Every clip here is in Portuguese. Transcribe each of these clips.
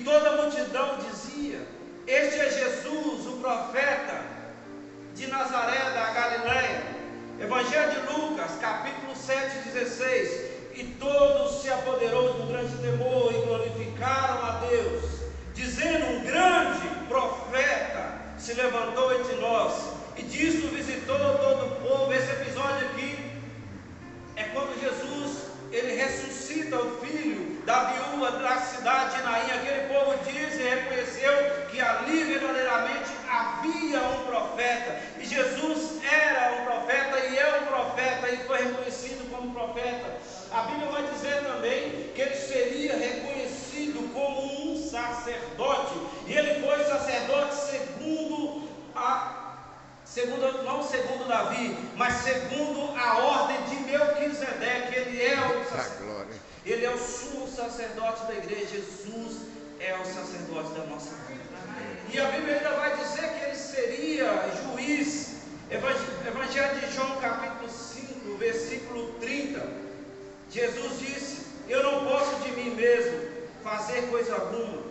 toda a multidão dizia: este é Jesus, o profeta de Nazaré da Galileia. Evangelho de Lucas, capítulo 7:16. E todos se apoderou de um grande temor e glorificaram a Deus, dizendo: um grande profeta se levantou entre nós, e disto visitou todo o povo. Esse episódio aqui é quando Jesus, ele ressuscita o filho da viúva da cidade de Naim. Aquele povo diz e reconheceu que ali verdadeiramente havia um profeta, e Jesus era um profeta e é um profeta, e foi reconhecido como profeta. A Bíblia vai dizer também que ele seria reconhecido como um sacerdote, e ele foi sacerdote não segundo Davi, mas segundo a ordem de Melquisedeque. Ele é o sacerdote, ele é o sumo sacerdote da igreja. Jesus é o sacerdote da nossa vida. E a Bíblia ainda vai dizer que ele seria juiz. Evangelho de João, capítulo 5, versículo 30. Jesus disse: eu não posso de mim mesmo fazer coisa alguma,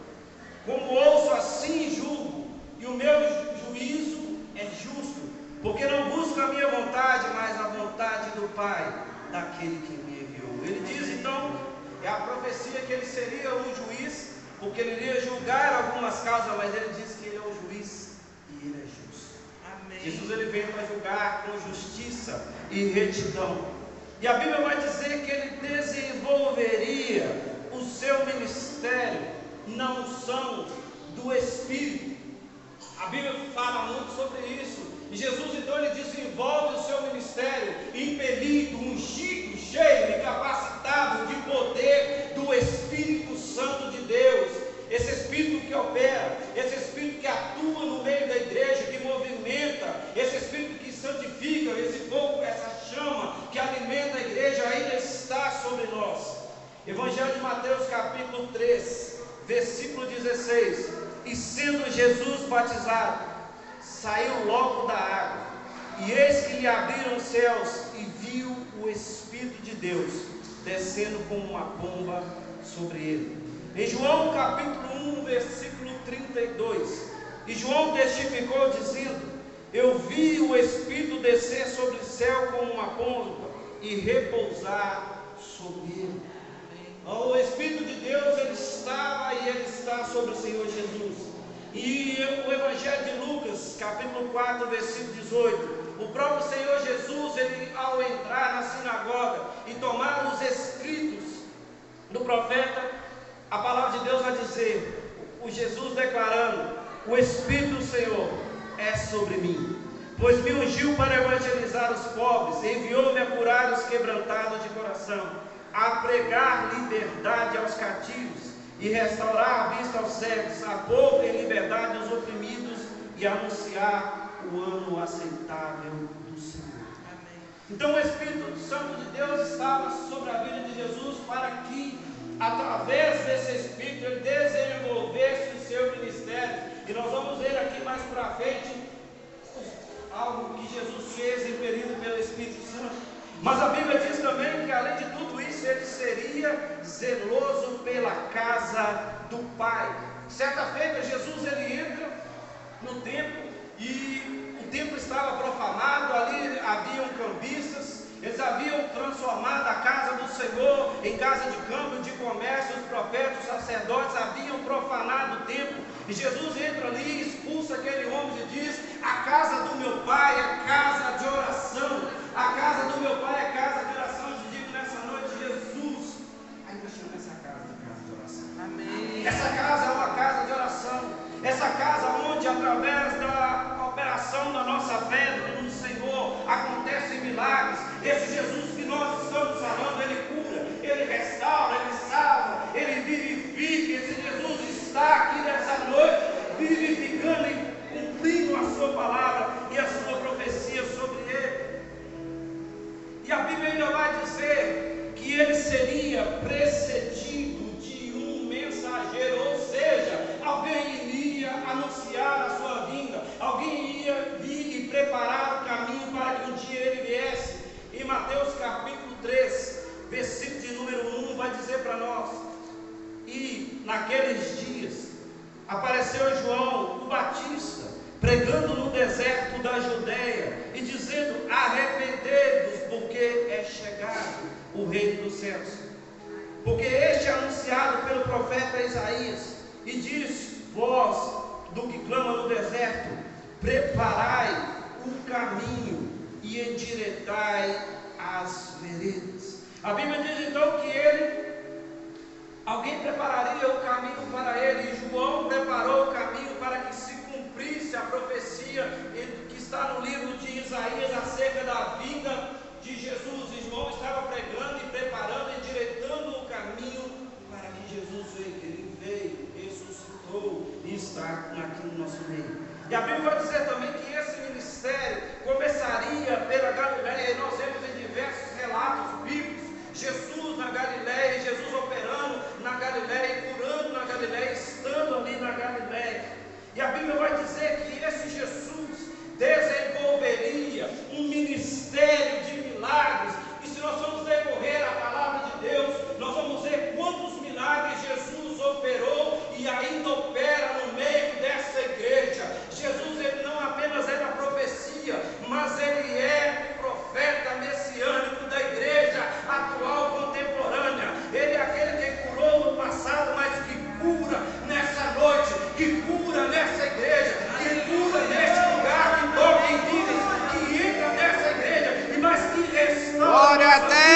como ouço assim julgo, e o meu juízo é justo, porque não busco a minha vontade, mas a vontade do Pai, daquele que me enviou. Ele diz então, é a profecia que ele seria um juiz, porque ele iria julgar algumas causas, mas ele diz que ele é o juiz e ele é justo. Amém. Jesus, ele veio para julgar com justiça e retidão. E a Bíblia vai dizer que ele desenvolveria o seu ministério na unção do Espírito. A Bíblia fala muito sobre isso. E Jesus então ele desenvolve o seu ministério impelido, ungido, cheio e capacitado de poder do Espírito Santo de Deus. Esse Espírito que opera, esse Espírito que atua no meio da igreja, que movimenta, esse Espírito que santifica, esse fogo, essa chama que alimenta a igreja ainda está sobre nós. Evangelho de Mateus capítulo 3, versículo 16. E sendo Jesus batizado, saiu logo da água, e eis que lhe abriram os céus, e viu o Espírito de Deus descendo como uma pomba sobre ele. Em João capítulo 1, versículo 32, e João testificou dizendo: eu vi o Espírito descer sobre o céu como uma pomba e repousar sobre ele. O Espírito de Deus, ele estava e ele está sobre o Senhor Jesus. E o Evangelho de Lucas, capítulo 4, versículo 18, o próprio Senhor Jesus, ele ao entrar na sinagoga e tomar os escritos do profeta, a palavra de Deus vai dizer, o Jesus declarando: o Espírito do Senhor é sobre mim, pois me ungiu para evangelizar os pobres, enviou-me a curar os quebrantados de coração, a pregar liberdade aos cativos e restaurar a vista aos cegos, a pôr em liberdade os oprimidos e anunciar o ano aceitável do Senhor. Amém. Então o Espírito Santo de Deus estava sobre a vida de Jesus para que, através desse Espírito, ele desenvolvesse o seu ministério. E nós vamos ver aqui mais para frente algo que Jesus fez, impelido pelo Espírito Santo. Mas a Bíblia diz também que, além de tudo isso, ele seria zeloso pela casa do Pai. Certa feita, Jesus ele entra no templo e o templo estava profanado. Ali haviam cambistas, eles haviam transformado a casa do Senhor em casa de câmbio, de comércio. Os profetas, os sacerdotes haviam profanado o templo. E Jesus entra ali, expulsa aquele homem e diz: a casa do meu Pai é casa de oração. A casa do meu Pai é casa de oração. Eu te digo nessa noite, Jesus ainda chama essa casa de oração. Amém. Essa casa é uma casa de oração. Essa casa onde, através da operação da nossa fé no Senhor, acontecem milagres. Esse Jesus que nós estamos falando, ele cura, ele restaura, ele salva, ele vivifica. Esse Jesus está aqui nessa noite, vivificando e cumprindo a sua palavra e a sua profecia sobre ele. E a Bíblia ainda vai dizer que ele seria precedido de um mensageiro, ou seja, alguém iria anunciar a sua vinda, alguém ia vir e preparar o caminho para que um dia ele viesse. Em Mateus capítulo 3, versículo de número 1, vai dizer para nós: e naqueles dias apareceu João o Batista, pregando no deserto da Judeia e dizendo: arrependei-vos, porque é chegado o reino dos céus. Porque este é anunciado pelo profeta Isaías, e diz: vós, do que clama no deserto, preparai o caminho e endireitai as veredas. A Bíblia diz então que alguém prepararia o caminho para ele, e João preparou o caminho para que se cumprisse a profecia que está no livro de Isaías acerca da vinda de Jesus. E João estava pregando e preparando, endireitando o caminho para que Jesus veio. Ele veio, ressuscitou e está aqui no nosso meio. E a Bíblia vai dizer também que esse ministério começaria pela Galileia, e nós vemos em diversos relatos bíblicos Jesus na Galileia, Jesus operando na Galileia, curando na Galileia, estando ali na Galileia. E a Bíblia vai dizer que esse Jesus desenvolveria um ministério de milagres. E se nós formos decorrer a palavra de Deus, nós vamos ver quantos milagres Jesus operou e ainda opera no meio dessa igreja. Jesus, ele não apenas é da profecia, mas ele é o profeta messiânico da igreja atual, contemporânea. Ele é aquele que curou no passado, mas que cura nessa noite, que cura nessa igreja, que cura neste lugar, que toca em vidas, que entra nessa igreja, mas que restaura. Glória a Deus.